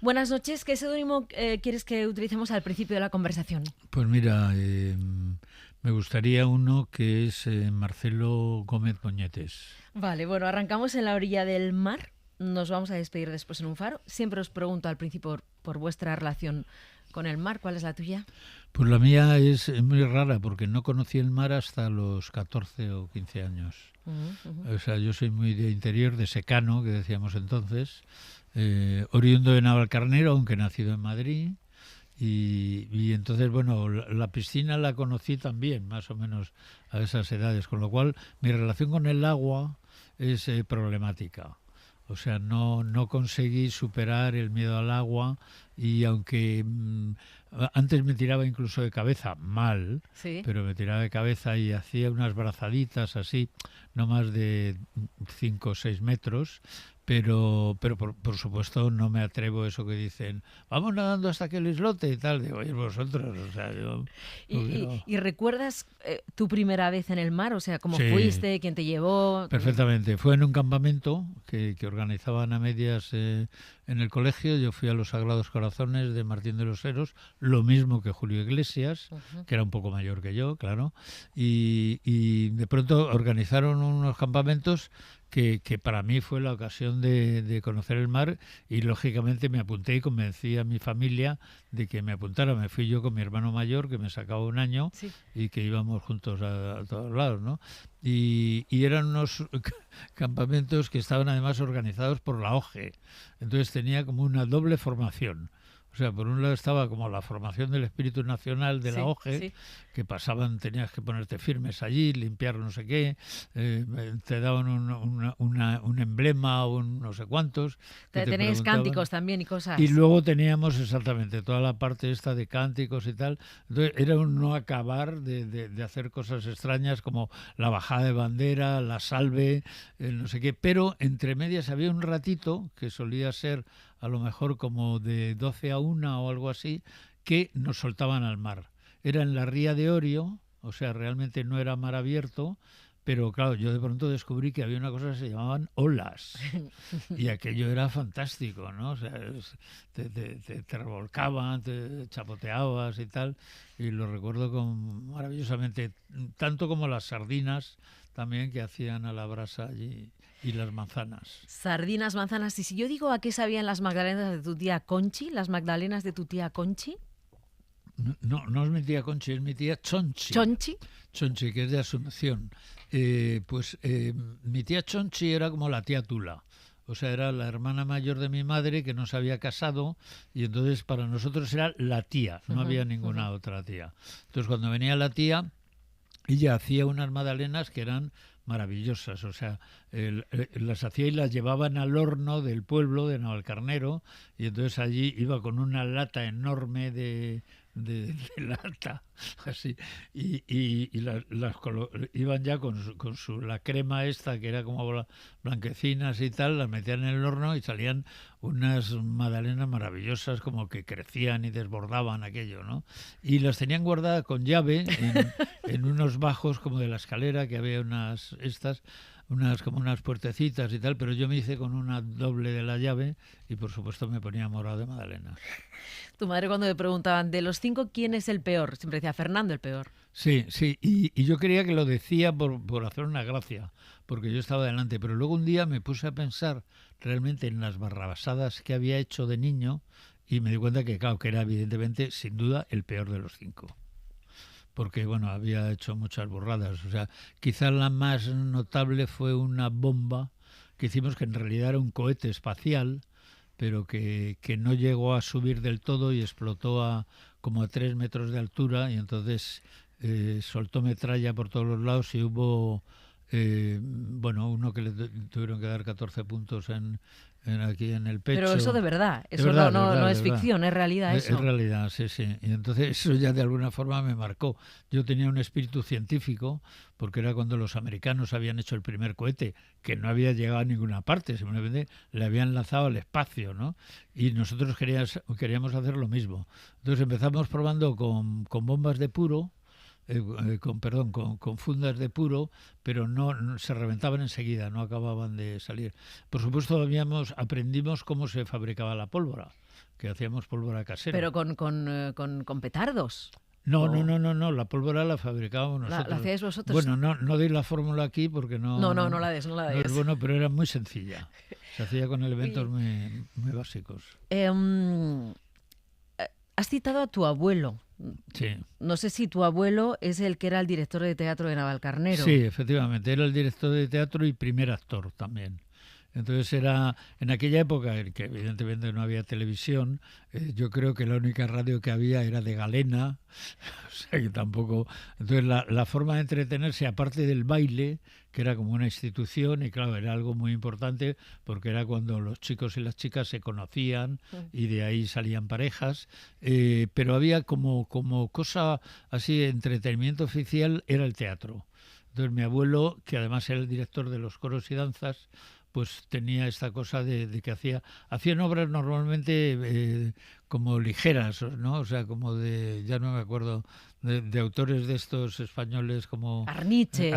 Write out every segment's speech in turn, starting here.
Buenas noches. ¿Qué seudónimo quieres que utilicemos al principio de la conversación? Pues mira, me gustaría uno que es Marcelo Gómez Moñetes. Vale, bueno, arrancamos en la orilla del mar. Nos vamos a despedir después en un faro. Siempre os pregunto al principio por vuestra relación con el mar. ¿Cuál es la tuya? Pues la mía es muy rara porque no conocí el mar hasta los 14 o 15 años. O sea, yo soy muy de interior, de secano, que decíamos entonces, oriundo de Navalcarnero, aunque nacido en Madrid. Y entonces, bueno, la piscina la conocí también, más o menos a esas edades, con lo cual mi relación con el agua es problemática. O sea, no conseguí superar el miedo al agua y aunque antes me tiraba incluso de cabeza, mal, Sí. pero me tiraba de cabeza y hacía unas brazaditas así, no más de 5 o 6 metros, pero por supuesto no me atrevo a eso que dicen, vamos nadando hasta aquel islote y tal, digo, oye, vosotros, o sea, yo ¿Y, no y- quiero... y recuerdas tu primera vez en el mar? O sea, ¿cómo Sí, fuiste? ¿Quién te llevó? perfectamente. Fue en un campamento que organizaban a medias en el colegio. Yo fui a los Sagrados Corazones de Martín de los Heros, lo mismo que Julio Iglesias, Ujú. que era un poco mayor que yo, claro. Y de pronto organizaron unos campamentos que para mí fue la ocasión de conocer el mar y lógicamente me apunté y convencí a mi familia de que me apuntara. Me fui yo con mi hermano mayor, que me sacaba un año Sí. y que íbamos juntos a todos lados, ¿no? Y eran unos campamentos que estaban además organizados por la OGE. Entonces tenía como una doble formación. O sea, por un lado estaba como la formación del espíritu nacional de la Sí, OGE, sí. que pasaban, tenías que ponerte firmes allí, limpiar no sé qué, te daban un emblema o un no sé cuántos, que te Tenéis preguntaban. cánticos también y Y cosas. luego teníamos exactamente toda la parte esta de cánticos y tal. Entonces era un no acabar de hacer cosas extrañas como la bajada de bandera, la salve, el no sé qué. Pero entre medias había un ratito, que solía ser a lo mejor como de 12 a 1 o algo así, que nos soltaban al mar. Era en la ría de Orio, o sea, realmente no era mar abierto, pero claro, yo de pronto descubrí que había una cosa que se llamaban olas. Y aquello era fantástico, ¿no? O sea, te revolcaban, te chapoteabas y tal. Y lo recuerdo maravillosamente, tanto como las sardinas también que hacían a la brasa allí y las manzanas. Sardinas, manzanas. Y si yo digo a qué sabían las magdalenas de tu tía Conchi, las magdalenas de tu tía Conchi, No es mi tía Conchi, es mi tía Chonchi. Chonchi. Chonchi, que es de Asunción. Mi tía Chonchi era como la tía Tula. O sea, era la hermana mayor de mi madre que no se había casado y entonces para nosotros era la tía, no Ujú, había ujú. ninguna otra tía. Entonces cuando venía la tía, ella hacía unas magdalenas que eran maravillosas, o sea, las hacía y las llevaban al horno del pueblo de Navalcarnero y entonces allí iba con una lata enorme de lata, así, iban ya con la crema esta que era como blanquecinas y tal, las metían en el horno y salían unas magdalenas maravillosas como que crecían y desbordaban aquello, ¿no? Y las tenían guardadas con llave en unos bajos como de la escalera, que había unas como unas puertecitas y tal, pero yo me hice con una doble de la llave y por supuesto me ponía morado de magdalenas. Tu madre cuando me preguntaban de los 5 quién es el peor, siempre decía Fernando el peor. Sí, sí, y yo creía que lo decía por hacer una gracia, porque yo estaba delante, pero luego un día me puse a pensar realmente en las barrabasadas que había hecho de niño y me di cuenta que, claro, que era evidentemente, sin duda, el peor de los 5. Porque, bueno, había hecho muchas burradas. O sea, quizás la más notable fue una bomba que hicimos que en realidad era un cohete espacial, pero que no llegó a subir del todo y explotó como a 3 metros de altura y entonces soltó metralla por todos los lados y hubo, bueno, uno que le tuvieron que dar 14 puntos aquí en el Pero eso pecho. de verdad, De eso no, verdad, de no, verdad, no de es verdad. ficción, es realidad Es eso. realidad, sí, sí. Y entonces eso ya de alguna forma me marcó. Yo tenía un espíritu científico, porque era cuando los americanos habían hecho el primer cohete, que no había llegado a ninguna parte, simplemente le habían lanzado al espacio, ¿no? Y nosotros queríamos hacer lo mismo. Entonces empezamos probando con bombas de puro, con fundas de puro, pero no se reventaban enseguida, no acababan de salir. Por supuesto, aprendimos cómo se fabricaba la pólvora, que hacíamos pólvora casera. Pero con petardos. No, la pólvora la fabricábamos nosotros. ¿La hacíais vosotros? Bueno, no di la fórmula aquí porque No la des. No es bueno, pero era muy sencilla. Se hacía con elementos muy básicos. Has citado a tu abuelo. Sí. No sé si tu abuelo es el que era el director de teatro de Navalcarnero. Sí, efectivamente, era el director de teatro y primer actor también. Entonces era, en aquella época, en que evidentemente no había televisión, yo creo que la única radio que había era de galena, o sea que tampoco... Entonces la forma de entretenerse, aparte del baile, que era como una institución, y claro, era algo muy importante, porque era cuando los chicos y las chicas se conocían, y de ahí salían parejas, pero había como cosa así, entretenimiento oficial, era el teatro. Entonces mi abuelo, que además era el director de los coros y danzas, pues tenía esta cosa de que hacían obras normalmente como ligeras, ¿no? O sea, como ya no me acuerdo, de autores de estos españoles como... Arniches.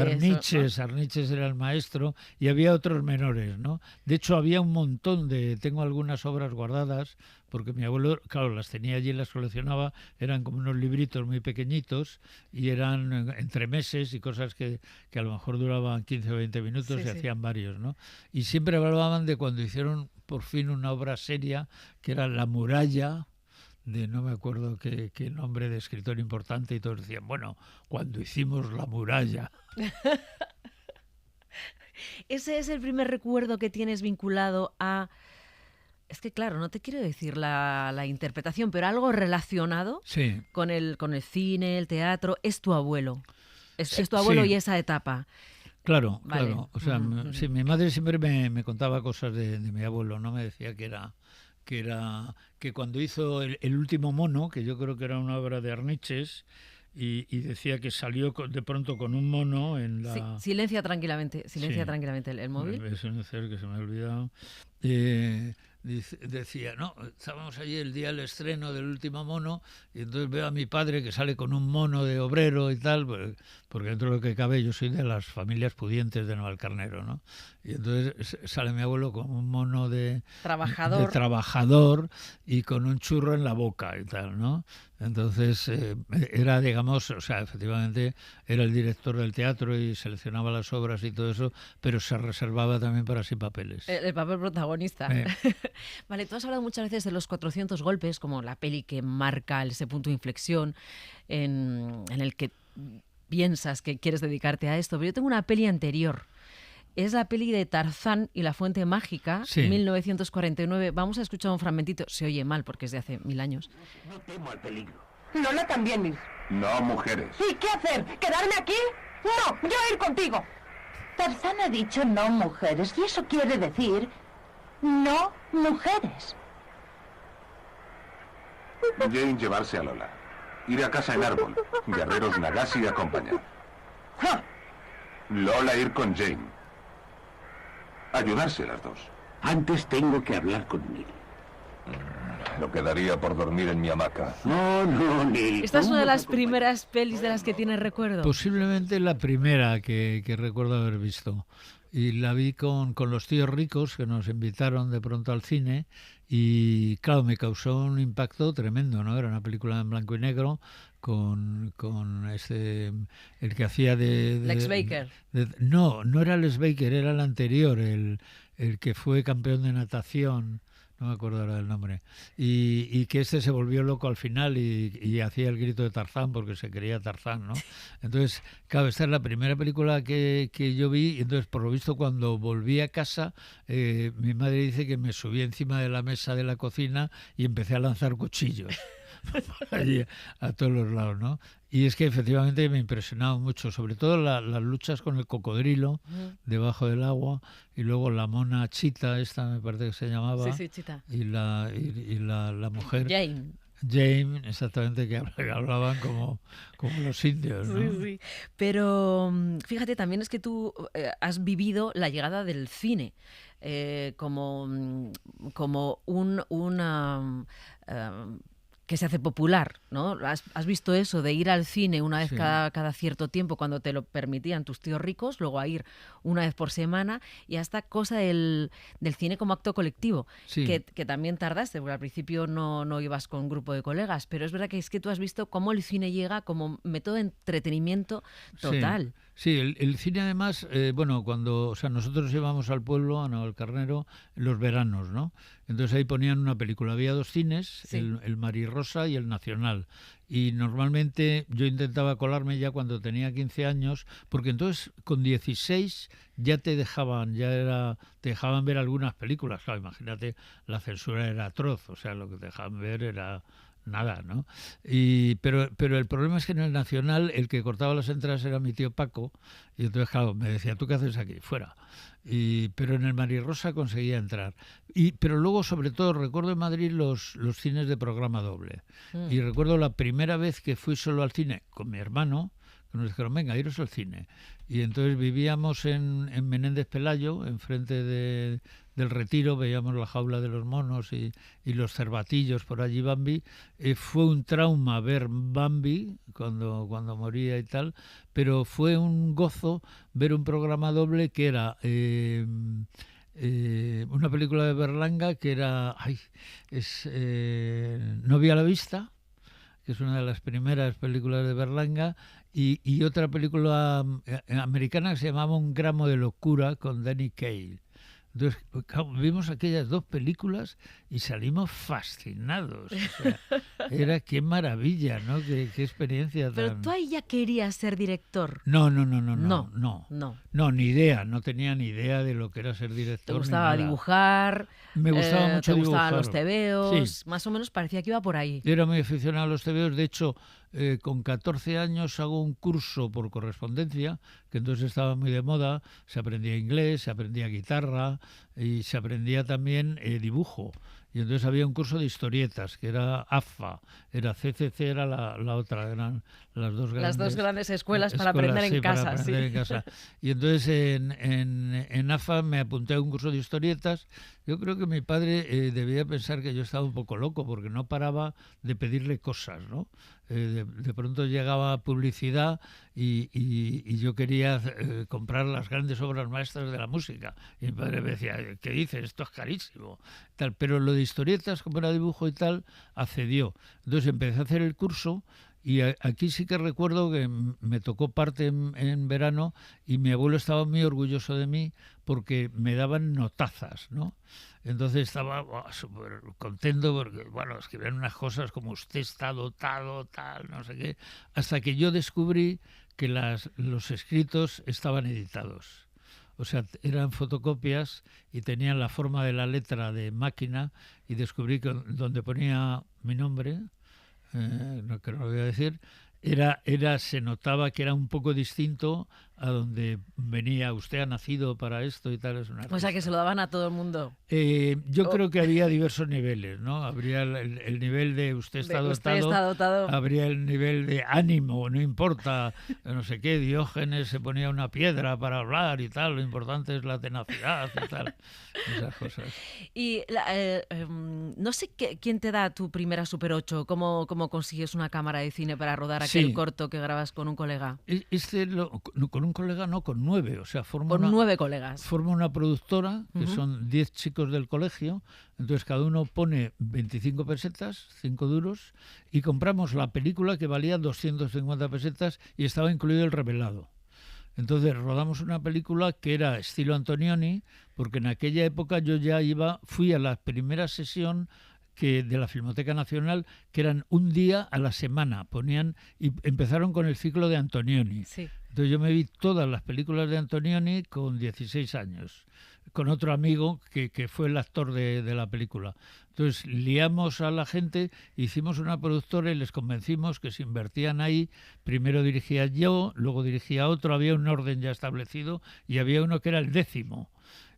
Arniches era el maestro, y había otros menores, ¿no? De hecho, había un montón tengo algunas obras guardadas, porque mi abuelo, claro, las tenía allí y las coleccionaba, eran como unos libritos muy pequeñitos, y eran entremeses y cosas que a lo mejor duraban 15 o 20 minutos y hacían varios, ¿no? Y siempre hablaban de cuando hicieron por fin una obra seria, que era La muralla, no me acuerdo qué nombre de escritor importante, y todos decían, bueno, cuando hicimos La muralla. Ese es el primer recuerdo que tienes vinculado a... Es que claro, no te quiero decir la interpretación, pero algo relacionado con el cine, el teatro, es tu abuelo. Es tu abuelo y esa etapa. Claro, vale. Claro. O sea, sí, mi madre siempre me contaba cosas de mi abuelo, no me decía que cuando hizo el último mono, que yo creo que era una obra de Arniches, y decía que salió de pronto con un mono en la... Sí, silencia tranquilamente el móvil. Es un ser que se me ha olvidado. Decía, no, estábamos allí el día del estreno del último mono, y entonces veo a mi padre que sale con un mono de obrero y tal, porque dentro de lo que cabe yo soy de las familias pudientes de Navalcarnero, ¿no? Y entonces sale mi abuelo con un mono de trabajador y con un churro en la boca y tal, ¿no? Entonces era, digamos, o sea, efectivamente era el director del teatro y seleccionaba las obras y todo eso, pero se reservaba también para sí papeles. El papel protagonista. Vale, tú has hablado muchas veces de los 400 golpes, como la peli que marca ese punto de inflexión en el que piensas que quieres dedicarte a esto, pero yo tengo una peli anterior. Es la peli de Tarzán y la Fuente Mágica, 1949. Vamos a escuchar un fragmentito. Se oye mal porque es de hace 1000 años. No temo al peligro. Lola también, Miss. No, mujeres. ¿Y qué hacer? ¿Quedarme aquí? No, yo ir contigo. Tarzán ha dicho no mujeres, y eso quiere decir no mujeres. Jane llevarse a Lola. Ir a casa en árbol. Guerreros Nagasi acompañar. ¡Ja! Lola ir con Jane. Ayudarse las dos. Antes tengo que hablar con Neil. No quedaría por dormir en mi hamaca. No, Neil. ¿Esta es una de las primeras pelis de las que tienes recuerdo? Posiblemente la primera que recuerdo haber visto. Y la vi con los tíos ricos que nos invitaron de pronto al cine, y claro, me causó un impacto tremendo, ¿no? Era una película en blanco y negro con el que hacía de Lex Baker. No era Lex Baker, era el anterior, el que fue campeón de natación. No me acuerdo ahora del nombre, y que se volvió loco al final y hacía el grito de Tarzán porque se creía Tarzán, ¿no? Entonces, claro, esta es la primera película que yo vi, y entonces, por lo visto, cuando volví a casa, mi madre dice que me subí encima de la mesa de la cocina y empecé a lanzar cuchillos allí a todos los lados, ¿no? Y es que efectivamente me impresionaba mucho, sobre todo las luchas con el cocodrilo debajo del agua, y luego la mona Chita, esta me parece que se llamaba, Sí, Chita. y la mujer Jane, exactamente, que hablaban como los indios, ¿no? Sí. Pero fíjate, también es que tú has vivido la llegada del cine como una que se hace popular, ¿no? ¿Has visto eso de ir al cine una vez Sí. cada cierto tiempo cuando te lo permitían tus tíos ricos, luego a ir una vez por semana y hasta cosa del cine como acto colectivo, Sí. que también tardaste, porque al principio no ibas con un grupo de colegas, pero es verdad que es que tú has visto cómo el cine llega como método de entretenimiento total. Sí, el cine además, bueno, o sea, nosotros íbamos al pueblo, a Navalcarnero, en los veranos, ¿no? Entonces ahí ponían una película, había 2 cines, Sí. el Marirrosa y el Nacional. Y normalmente yo intentaba colarme ya cuando tenía 15 años, porque entonces con 16 ya te dejaban ver algunas películas. Claro, imagínate, la censura era atroz, o sea, lo que te dejaban ver era nada, ¿no? Pero el problema es que en el Nacional el que cortaba las entradas era mi tío Paco, y entonces, claro, me decía, ¿tú qué haces aquí? Fuera. Pero en el Marirrosa conseguía entrar. Pero luego, sobre todo, recuerdo en Madrid los cines de programa doble. Y recuerdo la primera vez que fui solo al cine con mi hermano, que nos dijeron, venga, iros al cine. Y entonces vivíamos en Menéndez Pelayo, enfrente del Retiro, veíamos la jaula de los monos y los cervatillos por allí, Bambi. Fue un trauma ver Bambi cuando moría y tal, pero fue un gozo ver un programa doble que era una película de Berlanga que era Novia a la vista, que es una de las primeras películas de Berlanga, y otra película americana que se llamaba Un gramo de locura con Danny Kaye. Entonces, claro, vimos aquellas 2 películas y salimos fascinados. O sea, era qué maravilla, ¿no? Qué experiencia tan... Pero tú ahí ya querías ser director. No, ni idea, no tenía ni idea de lo que era ser director. Te gustaba ni nada. dibujar, Me gustaba mucho te gustaban dibujar. los tebeos, Sí. más o menos parecía que iba por ahí. Yo era muy aficionado a los tebeos, de hecho, con 14 años hago un curso por correspondencia, que entonces estaba muy de moda, se aprendía inglés, se aprendía guitarra y se aprendía también dibujo. Y entonces había un curso de historietas, que era AFA, era CCC, era la otra, eran las dos grandes escuelas para aprender en casa. Para aprender en casa. Y entonces en AFA me apunté a un curso de historietas. Yo creo que mi padre debía pensar que yo estaba un poco loco, porque no paraba de pedirle cosas, ¿no? De pronto llegaba publicidad y yo quería comprar las grandes obras maestras de la música. Y mi padre me decía, ¿qué dices? Esto es carísimo. Tal. Pero lo de historietas, como era dibujo y tal, accedió. Entonces empecé a hacer el curso. Y aquí sí que recuerdo que me tocó parte en verano y mi abuelo estaba muy orgulloso de mí porque me daban notazas, ¿no? Entonces estaba súper contento porque, bueno, escribían unas cosas como usted está dotado, tal, no sé qué, hasta que yo descubrí que los escritos estaban editados. O sea, eran fotocopias y tenían la forma de la letra de máquina, y descubrí que donde ponía mi nombre... que no lo voy a decir, se notaba que era un poco distinto a donde venía, usted ha nacido para esto y tal. Es una O sea, que se lo daban a todo el mundo. Yo creo que había diversos niveles, ¿no? Habría el nivel de usted está dotado, habría el nivel de ánimo, no importa, no sé qué, Diógenes se ponía una piedra para hablar y tal, lo importante es la tenacidad y tal, esas cosas. Y no sé quién te da tu primera Super 8, cómo consigues una cámara de cine para rodar aquel corto que grabas con un colega. Con un colega no, con 9, o sea, con 9 colegas. Forma una productora, que son 10 chicos del colegio, entonces cada uno pone 25 pesetas, 5 duros, y compramos la película que valía 250 pesetas y estaba incluido el revelado. Entonces rodamos una película que era estilo Antonioni, porque en aquella época yo ya fui a la primera sesión de la Filmoteca Nacional, que eran un día a la semana, y empezaron con el ciclo de Antonioni. Sí. Entonces yo me vi todas las películas de Antonioni con 16 años, con otro amigo que fue el actor de la película. Entonces liamos a la gente, hicimos una productora y les convencimos que se invertían ahí. Primero dirigía yo, luego dirigía otro, había un orden ya establecido y había uno que era el 10º.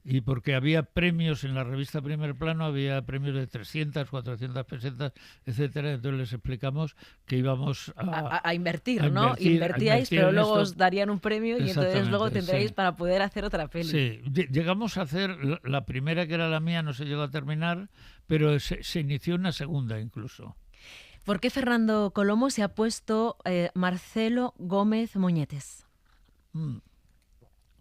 Y porque había premios en la revista Primer Plano, había premios de 300, 400 pesetas, etcétera. Entonces les explicamos que íbamos a invertir, ¿no? Invertíais, pero luego os darían un premio y entonces luego tendréis para poder hacer otra peli. Sí, llegamos a hacer la primera, que era la mía, no se llegó a terminar, pero se inició una segunda incluso. ¿Por qué Fernando Colomo se ha puesto Marcelo Gómez Moñetes?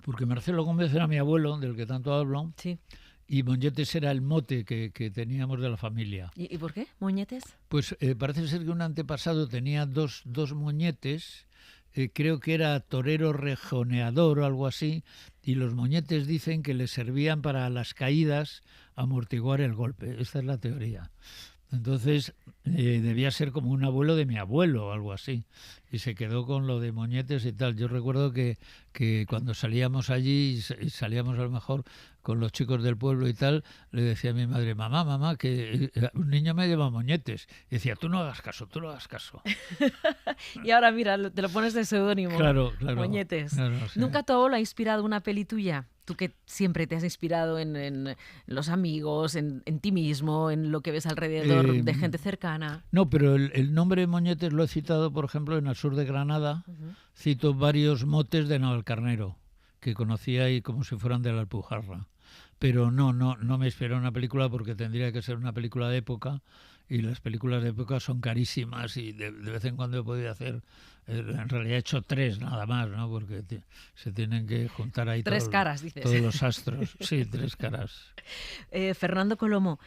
Porque Marcelo Gómez era mi abuelo, del que tanto hablo, Sí. y Moñetes era el mote que teníamos de la familia. ¿Y por qué Moñetes? Pues parece ser que un antepasado tenía dos moñetes, creo que era torero rejoneador o algo así, y los moñetes dicen que le servían para las caídas amortiguar el golpe. Esta es la teoría. Entonces debía ser como un abuelo de mi abuelo o algo así. Y se quedó con lo de moñetes y tal. Yo recuerdo que cuando salíamos allí y salíamos a lo mejor con los chicos del pueblo y tal, le decía a mi madre, mamá, que un niño me lleva moñetes. Y decía, tú no hagas caso. Y ahora mira, te lo pones de seudónimo. Claro. Moñetes. Claro, sí. ¿Nunca tu abuelo ha inspirado una peli tuya? Tú que siempre te has inspirado en los amigos, en ti mismo, en lo que ves alrededor de gente cercana. No, pero el nombre Moñetes lo he citado, por ejemplo, en el sur de Granada. Cito varios motes de Navalcarnero, que conocía ahí como si fueran de la Alpujarra. Pero no me inspiró una película porque tendría que ser una película de época y las películas de época son carísimas y de vez en cuando he podido hacer, en realidad he hecho 3 nada más, ¿no? Porque se tienen que juntar ahí 3 caras, dices. todos los astros. Sí, 3 caras. Fernando Colomo,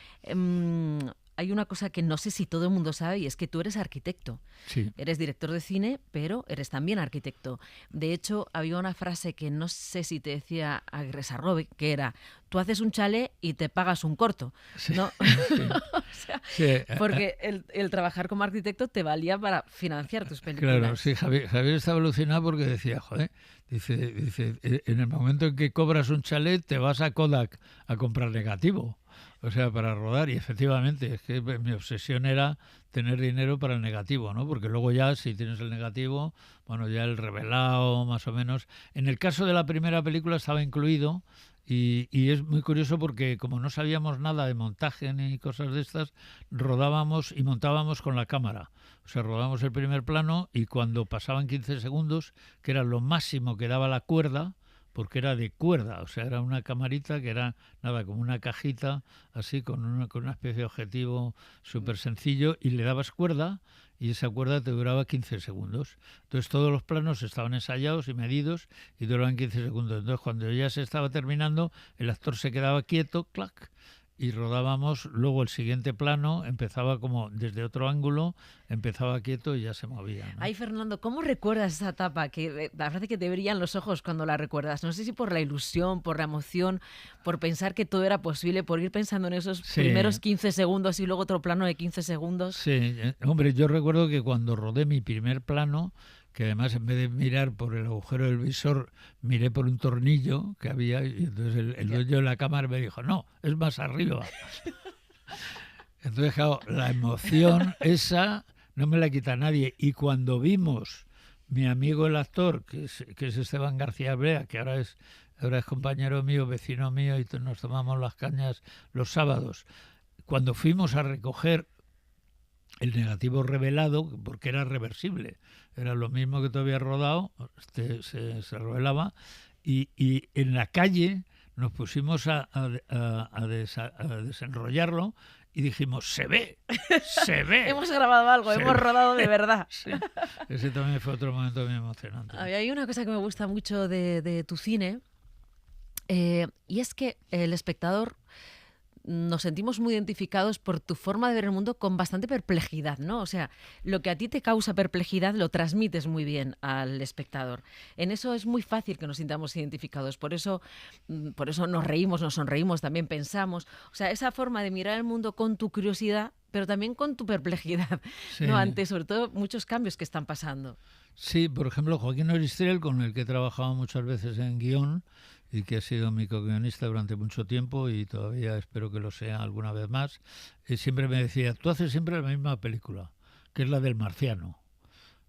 hay una cosa que no sé si todo el mundo sabe y es que tú eres arquitecto. Sí. Eres director de cine, pero eres también arquitecto. De hecho, había una frase que no sé si te decía Agresarrobe, que era, tú haces un chalet y te pagas un corto, ¿no? Sí. O sea, Sí. porque el trabajar como arquitecto te valía para financiar tus películas. Claro, sí, Javier estaba alucinado porque decía, joder, dice, en el momento en que cobras un chalet te vas a Kodak a comprar negativo. O sea, para rodar, y efectivamente, es que mi obsesión era tener dinero para el negativo, ¿no? Porque luego ya, si tienes el negativo, bueno, ya el revelado, más o menos. En el caso de la primera película estaba incluido, y es muy curioso porque como no sabíamos nada de montaje ni cosas de estas, rodábamos y montábamos con la cámara. O sea, rodábamos el primer plano y cuando pasaban 15 segundos, que era lo máximo que daba la cuerda, porque era de cuerda, o sea, era una camarita que era, nada, como una cajita, así, con una especie de objetivo súper sencillo, y le dabas cuerda, y esa cuerda te duraba 15 segundos. Entonces todos los planos estaban ensayados y medidos, y duraban 15 segundos. Entonces cuando ya se estaba terminando, el actor se quedaba quieto, clac, y rodábamos, luego el siguiente plano empezaba como desde otro ángulo, empezaba quieto y ya se movía, ¿no? Ay, Fernando, ¿cómo recuerdas esa etapa? Que la verdad es que te brillan los ojos cuando la recuerdas. No sé si por la ilusión, por la emoción, por pensar que todo era posible, por ir pensando en esos primeros 15 segundos y luego otro plano de 15 segundos. Sí, hombre, yo recuerdo que cuando rodé mi primer plano, que además en vez de mirar por el agujero del visor, miré por un tornillo que había, y entonces el dueño de la cámara me dijo, no, es más arriba. Entonces, claro, la emoción esa no me la quita nadie. Y cuando vimos mi amigo el actor, que es Esteban García Brea, que ahora es compañero mío, vecino mío, y nos tomamos las cañas los sábados, cuando fuimos a recoger el negativo revelado, porque era reversible, era lo mismo que tú habías rodado, se revelaba, y en la calle nos pusimos a desenrollarlo y dijimos, se ve. Hemos grabado algo, hemos rodado de verdad. Sí. Ese también fue otro momento muy emocionante. Hay una cosa que me gusta mucho de tu cine, y es que el espectador nos sentimos muy identificados por tu forma de ver el mundo con bastante perplejidad, ¿no? O sea, lo que a ti te causa perplejidad lo transmites muy bien al espectador. En eso es muy fácil que nos sintamos identificados. Por eso nos reímos, nos sonreímos, también pensamos. O sea, esa forma de mirar el mundo con tu curiosidad, pero también con tu perplejidad, sí, ¿no? Ante, sobre todo, muchos cambios que están pasando. Sí, por ejemplo, Joaquín Oristrel, con el que he trabajado muchas veces en guión, y que ha sido mi co-guionista durante mucho tiempo y todavía espero que lo sea alguna vez más, siempre me decía, tú haces siempre la misma película, que es la del marciano,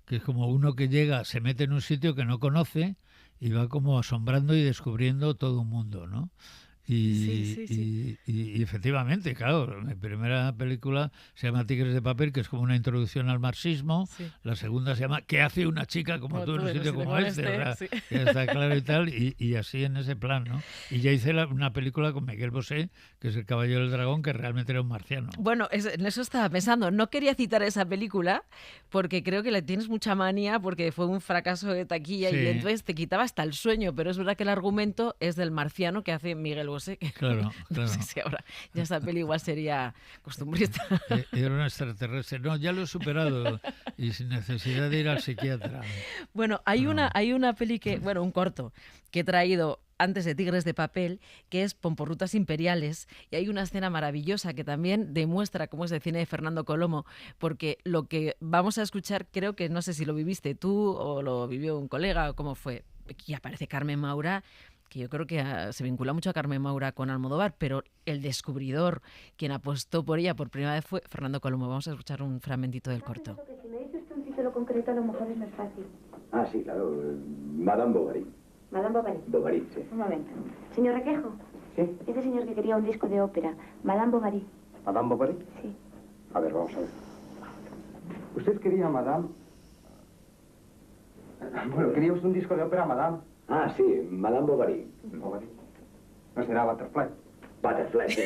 que es como uno que llega, se mete en un sitio que no conoce y va como asombrando y descubriendo todo un mundo, ¿no? Y efectivamente, claro, mi primera película se llama Tigres de papel, que es como una introducción al marxismo. Sí. La segunda se llama ¿Qué hace una chica como tú en un sitio como este? O sea, sí. Ya está claro y tal, y así en ese plan, ¿no? Y ya hice una película con Miguel Bosé, que es El Caballero del Dragón, que realmente era un marciano. Bueno, en eso estaba pensando. No quería citar esa película porque creo que le tienes mucha manía porque fue un fracaso de taquilla y entonces te quitaba hasta el sueño, pero es verdad que el argumento es del marciano que hace Miguel Bosé. Claro, no sé si ahora ya esa peli igual sería costumbrista. Era un extraterrestre. No, ya lo he superado y sin necesidad de ir al psiquiatra. Bueno, hay una peli un corto que he traído antes de Tigres de papel, que es Pomporrutas imperiales, y hay una escena maravillosa que también demuestra cómo es el cine de Fernando Colomo, porque lo que vamos a escuchar, creo que no sé si lo viviste tú o lo vivió un colega o cómo fue, aquí aparece Carmen Maura, que yo creo que se vincula mucho a Carmen Maura con Almodóvar, pero el descubridor, quien apostó por ella por primera vez fue Fernando Colomo. Vamos a escuchar un fragmentito del corto. Si me dices un título concreto, a lo mejor es más fácil. Ah, sí, claro. Madame Bovary. Madame Bovary. Bovary, sí. Un momento. Señor Requejo. Sí. Ese señor que quería un disco de ópera. Madame Bovary. ¿Madame Bovary? Sí. A ver, vamos a ver. ¿Usted quería Madame? Bueno, quería usted un disco de ópera, Madame. Ah, sí, Madame Bovary. Bovary. ¿No será Butterfly? Butterfly, sí,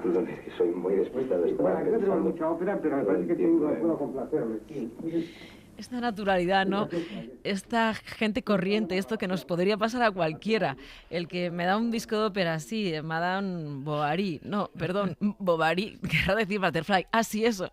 perdón, es que soy muy despistado. Bueno, que no tengo mucha ópera, pero me parece que puedo complacerle. Esta naturalidad, ¿no? Esta gente corriente, esto que nos podría pasar a cualquiera. El que me da un disco de ópera así, Madame Bovary, no, perdón, Bovary, querrá decir Butterfly, así eso.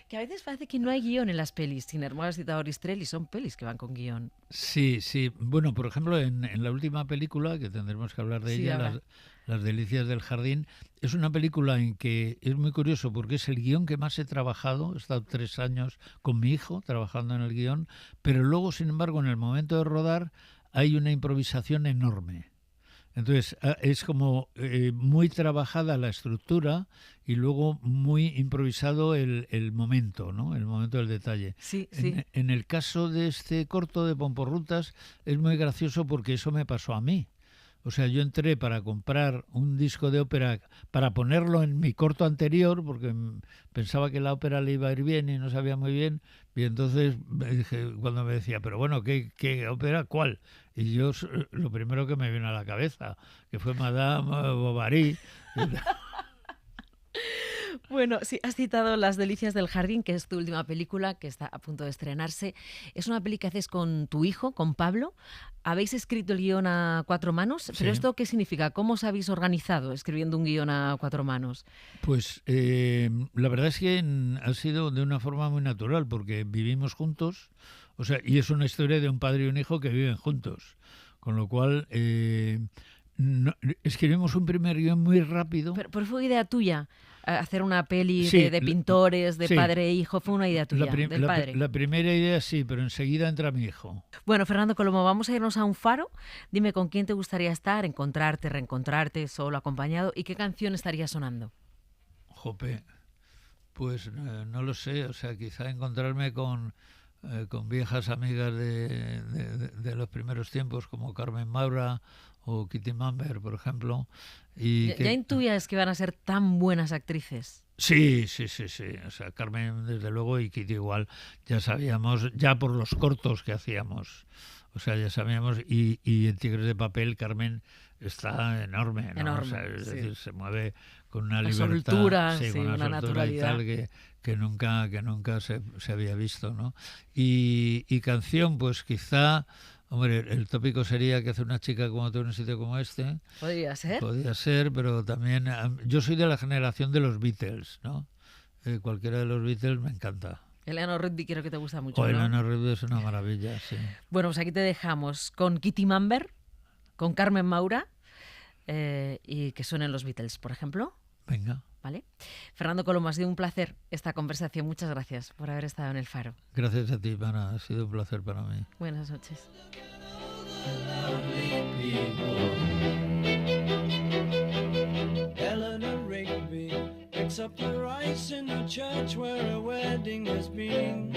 Que a veces parece que no hay guión en las pelis. Sin embargo, has citado a Oristrel y son pelis que van con guión. Sí. Bueno, por ejemplo, en la última película, que tendremos que hablar de ella, Las delicias del jardín, es una película en que es muy curioso porque es el guión que más he trabajado. He estado 3 años con mi hijo trabajando en el guión, pero luego, sin embargo, en el momento de rodar hay una improvisación enorme. Entonces, es como muy trabajada la estructura y luego muy improvisado el momento, ¿no? El momento del detalle. Sí. En el caso de este corto de Pomporrutas es muy gracioso porque eso me pasó a mí. O sea, yo entré para comprar un disco de ópera para ponerlo en mi corto anterior porque pensaba que la ópera le iba a ir bien y no sabía muy bien. Y entonces me dije, cuando me decía, pero bueno, ¿qué ópera? ¿Cuál? Y yo, lo primero que me vino a la cabeza, que fue Madame Bovary. Bueno, sí, has citado Las delicias del jardín, que es tu última película, que está a punto de estrenarse. Es una peli que haces con tu hijo, con Pablo. Habéis escrito el guión a 4 manos, pero ¿esto qué significa? ¿Cómo os habéis organizado escribiendo un guión a 4 manos? Pues la verdad es que ha sido de una forma muy natural, porque vivimos juntos, o sea, y es una historia de un padre y un hijo que viven juntos, con lo cual escribimos un primer guión muy rápido. Pero fue idea tuya. Hacer una peli de pintores, de padre e hijo, fue una idea tuya, del padre. La primera idea sí, pero enseguida entra mi hijo. Bueno, Fernando Colomo, vamos a irnos a un faro. Dime con quién te gustaría estar, encontrarte, reencontrarte, solo, acompañado, y qué canción estaría sonando. Jope, pues no lo sé, o sea, quizá encontrarme con viejas amigas de los primeros tiempos, como Carmen Maura o Kitty Mamber, por ejemplo. ¿Ya intuyas que van a ser tan buenas actrices? Sí. O sea, Carmen, desde luego, y Kitty igual, ya sabíamos, ya por los cortos que hacíamos. O sea, ya sabíamos, y en Tigres de papel, Carmen está enorme, ¿no? Enorme, o sea, es decir, se mueve con una libertad, soltura, una naturalidad y tal que nunca se había visto, ¿no? Y canción, pues quizá... Hombre, el tópico sería que hace una chica como tú en un sitio como este. Podría ser, pero también... Yo soy de la generación de los Beatles, ¿no? Cualquiera de los Beatles me encanta. Eleanor Rigby creo que te gusta mucho, ¿no? Eleanor Rigby es una maravilla, sí. Bueno, pues aquí te dejamos con Kitty Mamber, con Carmen Maura, y que suenen los Beatles, por ejemplo. Venga. ¿Vale? Fernando Colomo, ha sido un placer esta conversación. Muchas gracias por haber estado en El Faro. Gracias a ti, Pana. Ha sido un placer para mí. Buenas noches. Eleanor Rigby picks up the rice in the church where a wedding has been.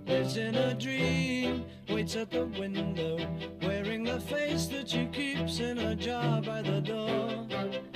Lives in a dream with waits at the window, wearing the face that she keeps in a jar by the door.